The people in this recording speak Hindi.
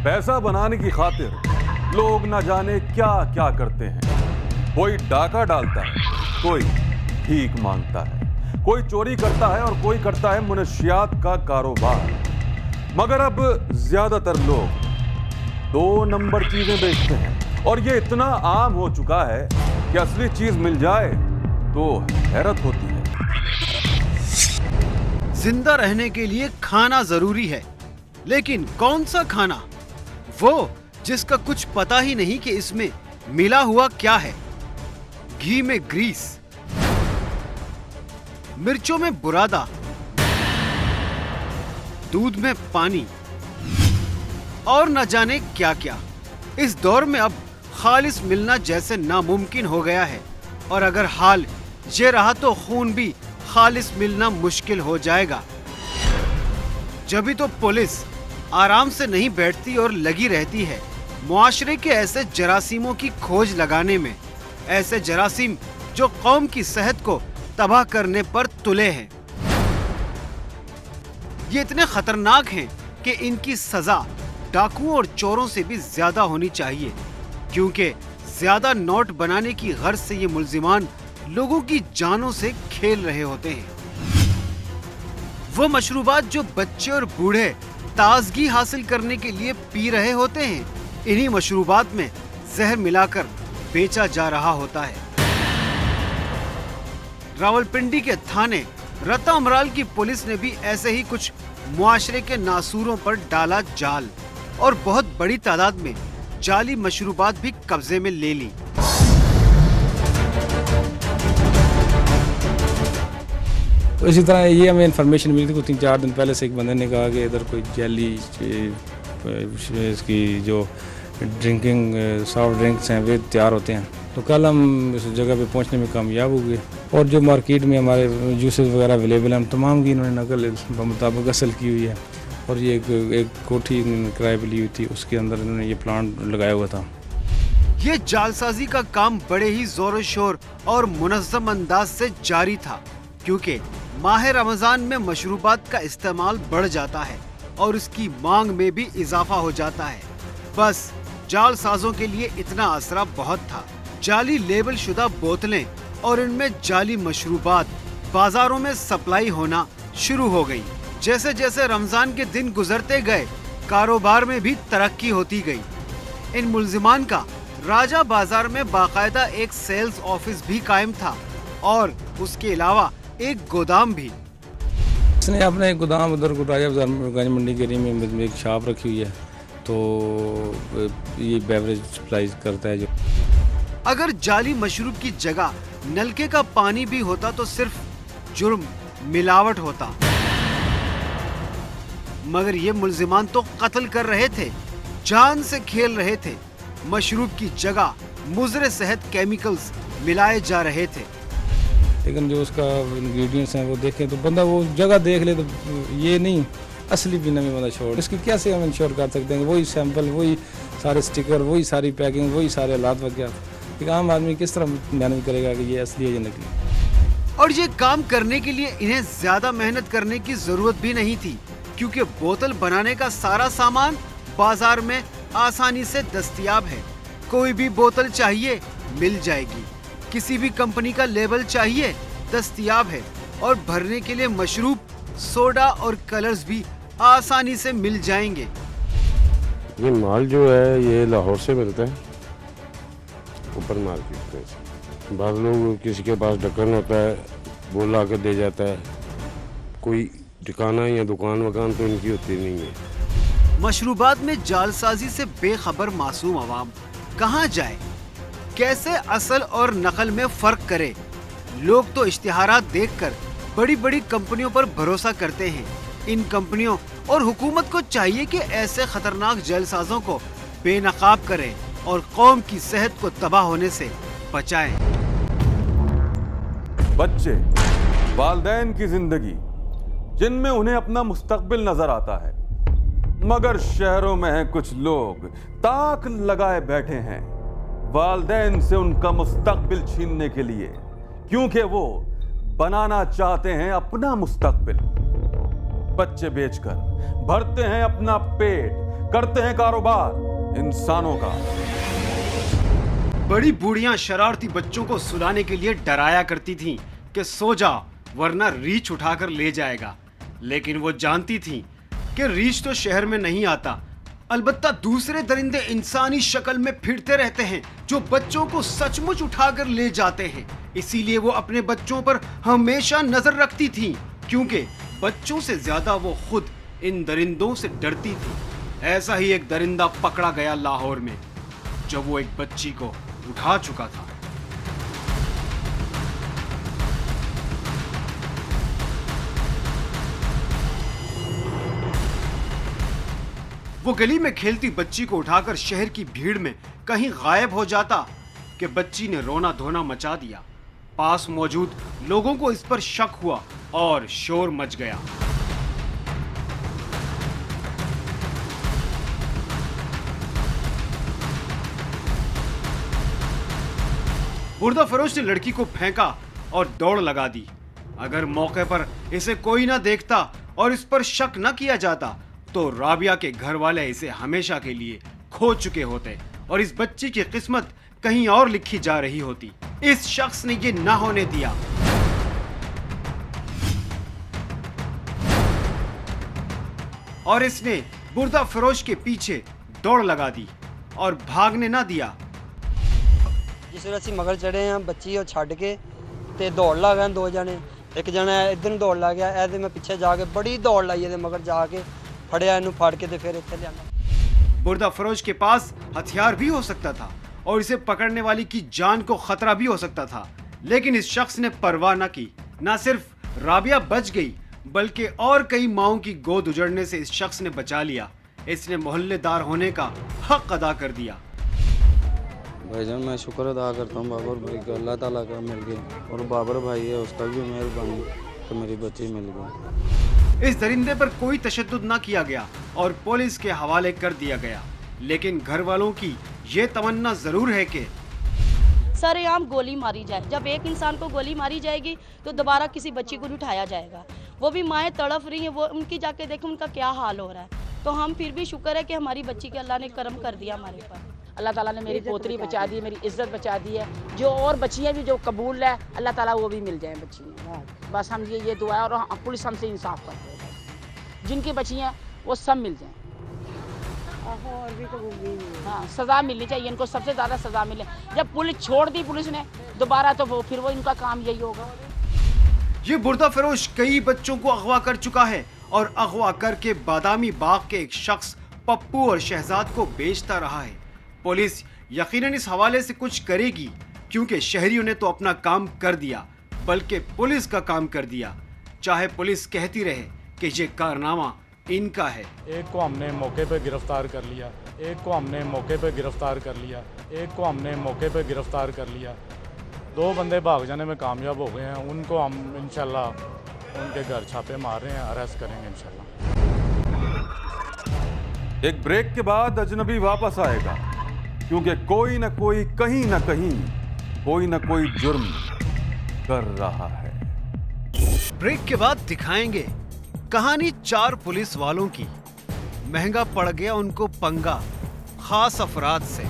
पैसा बनाने की खातिर लोग ना जाने क्या क्या करते हैं। कोई डाका डालता है, कोई भीख मांगता है, कोई चोरी करता है और कोई करता है मुनशियात का कारोबार। मगर अब ज्यादातर लोग 2 नंबर चीजें बेचते हैं और ये इतना आम हो चुका है कि असली चीज मिल जाए तो हैरत होती है। जिंदा रहने के लिए खाना जरूरी है, लेकिन कौन सा खाना? वो जिसका कुछ पता ही नहीं कि इसमें मिला हुआ क्या है। घी में ग्रीस, मिर्चों में बुरादा, दूध में पानी और न जाने क्या क्या। इस दौर में अब खालिस मिलना जैसे नामुमकिन हो गया है, और अगर हाल ये रहा तो खून भी खालिस मिलना मुश्किल हो जाएगा। जब तो पुलिस आराम से नहीं बैठती और लगी रहती है मुआशरे के ऐसे जरासीमों की खोज लगाने में, ऐसे जरासीम जो कौम की सेहत को तबाह करने पर तुले हैं। ये इतने खतरनाक हैं कि इनकी सजा डाकुओं और चोरों से भी ज्यादा होनी चाहिए, क्योंकि ज्यादा नोट बनाने की गर्ज से ये मुल्जिमान लोगों की जानों से खेल रहे होते हैं। वो मशरूबात जो बच्चे और बूढ़े ताजगी हासिल करने के लिए पी रहे होते हैं, इन्हीं मशरूबात में जहर मिलाकर बेचा जा रहा होता है। रावलपिंडी के थाने रता अमराल की पुलिस ने भी ऐसे ही कुछ मुआशरे के नासूरों पर डाला जाल और बहुत बड़ी तादाद में जाली मशरूबात भी कब्जे में ले ली। तो इसी तरह ये हमें इन्फॉर्मेशन मिली थी कुछ 3-4 दिन पहले से। एक बंदे ने कहा कि इधर कोई जैली इसकी जो ड्रिंकिंग सॉफ्ट ड्रिंक्स हैं वे तैयार होते हैं। तो कल हम इस जगह पे पहुंचने में कामयाब हो गए, और जो मार्केट में हमारे जूसेस वगैरह अवेलेबल हैं तमाम की इन्होंने नकल मुताबिक असल की हुई है। और ये एक कोठी किराए पर ली हुई थी, उसके अंदर इन्होंने ये प्लांट लगाया हुआ था। ये जालसाजी का काम बड़े ही जोर शोर और मुनज़्ज़म अंदाज से जारी था, क्योंकि माह रमजान में मशरूबात का इस्तेमाल बढ़ जाता है और इसकी मांग में भी इजाफा हो जाता है। बस जालसाजों के लिए इतना आसरा बहुत था। जाली लेबल शुदा बोतलें और इनमें जाली मशरूबात बाजारों में सप्लाई होना शुरू हो गई। जैसे जैसे रमजान के दिन गुजरते गए, कारोबार में भी तरक्की होती गई। इन मुल्जिमान का राजा बाजार में बाकायदा एक सेल्स ऑफिस भी कायम था, और उसके अलावा एक गोदाम भी। इसने अपना एक गोदाम उधर राजा बाजार गंज मंडी के एरिया में एक शॉप रखी हुई है, तो ये बेवरेज सप्लाई करता है। जो अगर जाली मशरूब की जगह नलके का पानी भी होता तो सिर्फ जुर्म मिलावट होता, मगर ये मुल्जिमान तो कत्ल कर रहे थे, जान से खेल रहे थे। मशरूब की जगह मुज़रे सेहत केमिकल्स मिलाए जा रहे थे। लेकिन जो उसका इंग्रेडिएंट्स हैं वो देखें तो बंदा वो जगह देख ले तो ये नहीं असली पीना में बंदा छोड़, इसकी कैसे हम इंश्योर कर सकते हैं? वही सैंपल, वही सारे स्टिकर, वही सारी पैकिंग, वही सारे हालात वगैरह। एक आम आदमी किस तरह मैनेज करेगा कि ये असली है या नकली? और ये काम करने के लिए इन्हें ज्यादा मेहनत करने की जरूरत भी नहीं थी, क्योंकि बोतल बनाने का सारा सामान बाजार में आसानी से दस्तयाब है। कोई भी बोतल चाहिए मिल जाएगी, किसी भी कंपनी का लेबल चाहिए दस्तयाब है, और भरने के लिए मशरूब, सोडा और कलर्स भी आसानी से मिल जाएंगे। ये माल जो है ये लाहौर से मिलता है, ऊपर मार्केट में। बाद लोग किसी के पास ढक्कन होता है वो ला कर दे जाता है, कोई ठिकाना या दुकान वकान तो इनकी होती नहीं है। मशरूबात में जालसाजी से बेखबर मासूम अवाम कहाँ जाए, कैसे असल और नकल में फर्क करे? लोग तो इश्तिहारात देखकर बड़ी बड़ी कंपनियों पर भरोसा करते हैं। इन कंपनियों और हुकूमत को चाहिए कि ऐसे खतरनाक जालसाजों को बेनकाब करें और कौम की सेहत को तबाह होने से बचाएं। बच्चे, वालिदैन की जिंदगी जिनमें उन्हें अपना मुस्तकबिल नजर आता है, मगर शहरों में हैं कुछ लोग ताक लगाए बैठे हैं वालिदैन से उनका मुस्तकबिल छीनने के लिए, क्योंकि वो बनाना चाहते हैं अपना मुस्तकबिल। बच्चे बेचकर भरते हैं अपना पेट, करते हैं कारोबार इंसानों का। बड़ी बूढ़ियां शरारती बच्चों को सुलाने के लिए डराया करती थीं कि सो जा वरना रीछ उठाकर ले जाएगा, लेकिन वो जानती थीं कि रीछ तो शहर में नहीं आता, अलबत्ता दूसरे दरिंदे इंसानी शक्ल में फिरते रहते हैं जो बच्चों को सचमुच उठाकर ले जाते हैं। इसीलिए वो अपने बच्चों पर हमेशा नजर रखती थीं, क्योंकि बच्चों से ज्यादा वो खुद इन दरिंदों से डरती थी। ऐसा ही एक दरिंदा पकड़ा गया लाहौर में, जब वो एक बच्ची को उठा चुका था। वो गली में खेलती बच्ची को उठाकर शहर की भीड़ में कहीं गायब हो जाता कि बच्ची ने रोना धोना मचा दिया। पास मौजूद लोगों को इस पर शक हुआ और शोर मच गया। बुर्दा फरोश ने लड़की को फेंका और दौड़ लगा दी। अगर मौके पर इसे कोई ना देखता और इस पर शक न किया जाता तो राबिया के घर वाले इसे हमेशा के लिए खो चुके होते और इस बच्ची की किस्मत कहीं और लिखी जा रही होती। इस शख्स ने ये ना होने दिया। और इसने बुर्दा फरोश के पीछे दौड़ लगा दी और भागने ना दिया। जिस ਵੇਲੇ ਅਸੀਂ ਮਗਰ ਚੜੇ ਆ ਬੱਚੀ ਉਹ ਛੱਡ ਕੇ ਤੇ ਦੌੜ ਲਾ ਗਏ ਦੋ ਜਣੇ, ਇੱਕ ਜਣਾ ਇੱਧਰ ਨੂੰ ਦੌੜ ਲਾ ਗਿਆ, ਇਹਦੇ ਮੈਂ ਪਿੱਛੇ ਜਾ ਕੇ ਬੜੀ ਦੌੜ ਲਾਈ, ਇਹਦੇ ਮਗਰ ਜਾ ਕੇ ਫੜਿਆ ਇਹਨੂੰ, ਫੜ ਕੇ ਤੇ ਫਿਰ ਇੱਥੇ ਲਿਆਂਦਾ। बुर्दा फरोश के पास हथियार भी हो सकता था और इसे पकड़ने वाली की जान को खतरा भी हो सकता था, लेकिन इस शख्स ने परवाह न की। न सिर्फ राबिया बच गई बल्कि और कई माओं की गोद उजड़ने से इस शख्स ने बचा लिया। इसने मोहल्लेदार होने का हक अदा कर दिया। भाईजान मैं शुक्र अदा करता हूँ बाबर भाई का, अल्लाह ताला का मिल गया, और बाबर भाई है उसका भी मेहरबानी कि मेरी बच्ची मिल गई। इस दरिंदे पर कोई तशद्दुद ना किया गया और पुलिस के हवाले कर दिया गया, लेकिन घर वालों की ये तमन्ना जरूर है कि सरेआम गोली मारी जाए। जब एक इंसान को गोली मारी जाएगी तो दोबारा किसी बच्ची को नहीं उठाया जाएगा। वो भी माएँ तड़प रही हैं, वो उनकी जाके देखें उनका क्या हाल हो रहा है। तो हम फिर भी शुक्र है कि हमारी बच्ची के अल्लाह ने करम कर दिया हमारे पर। अल्लाह ताला ने मेरी पोतरी बचा दी है, मेरी इज्जत बचा दी है। जो और बच्चियाँ भी जो कबूल है अल्लाह ताला वो भी मिल जाए बच्चियाँ। बस हम ये दुआ है, और पुलिस हमसे इंसाफ करते हैं, जिनकी बच्चियाँ वो सब मिल जाएँ। हाँ, सज़ा मिलनी चाहिए इनको, सबसे ज़्यादा सज़ा मिले। जब पुलिस छोड़ दी पुलिस ने दोबारा तो फिर वो इनका काम यही होगा। ये बुर्दा फरोश कई बच्चों को अगवा कर चुका है और अगवा करके बादामी बाग के एक शख्स पप्पू और शहजाद को बेचता रहा है। पुलिस यकीनन इस हवाले से कुछ करेगी, क्योंकि शहरियों ने तो अपना काम कर दिया बल्कि पुलिस का काम कर दिया, चाहे पुलिस कहती रहे कि ये कारनामा इनका है। एक को हमने मौके पर गिरफ्तार कर लिया, एक को हमने मौके पर गिरफ्तार कर लिया, एक को हमने मौके पर गिरफ्तार कर लिया। 2 बंदे भाग जाने में कामयाब हो गए हैं, उनको हम इंशाल्लाह उनके घर छापे मार रहे हैं, अरेस्ट करेंगे इंशाल्लाह। एक ब्रेक के बाद अजनबी वापस आएगा, क्योंकि कोई ना कोई कहीं ना कहीं कोई ना कोई जुर्म कर रहा है। ब्रेक के बाद दिखाएंगे कहानी 4 पुलिस वालों की। महंगा पड़ गया उनको पंगा खास अफराद से।